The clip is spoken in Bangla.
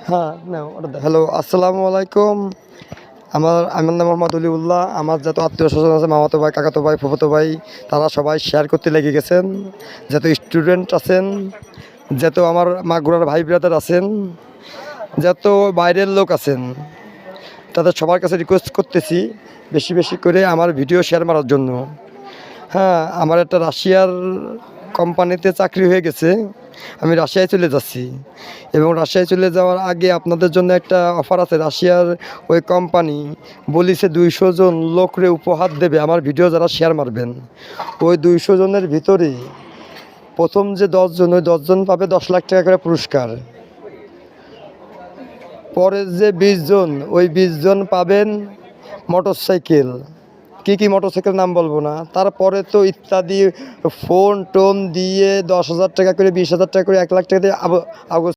হ্যাঁ, না হ্যালো, আসসালামু আলাইকুম। আমার নাম মোহাম্মদ অলিউল্লাহ। আমার যত আত্মীয়-স্বজন আছে, মামাতো ভাই, কাকাতো ভাই, ফুফাতো ভাই, তারা সবাই শেয়ার করতে লেগে গেছেন। যত স্টুডেন্ট আছেন, যত আমার মাগুরার ভাই ব্রাদার আছেন, যত বাইরের লোক আছেন, তাদের সবার কাছে রিকোয়েস্ট করতেছি বেশি বেশি করে আমার ভিডিও শেয়ার মারার জন্য। হ্যাঁ, আমার একটা রাশিয়ার কোম্পানিতে চাকরি হয়ে গেছে। আমি রাশিয়ায় চলে যাচ্ছি এবং রাশিয়ায় চলে যাওয়ার আগে আপনাদের জন্য একটা অফার আছে। রাশিয়ার ওই কোম্পানি বলিছে 200 জন লোকরে উপহার দেবে আমার ভিডিও যারা শেয়ার মারবেন। ওই 200 জনের ভিতরে প্রথম যে 10 জন, ওই 10 জন পাবে 10 লাখ টাকা করে পুরস্কার। পরের যে 20 জন, ওই 20 জন পাবেন মোটরসাইকেল। কী মোটরসাইকেল নাম বলবো না। তারপরে তো ইত্যাদি ফোন টোন দিয়ে 10,000 টাকা করে, 20,000 টাকা করে, 1 লাখ টাকা দিয়ে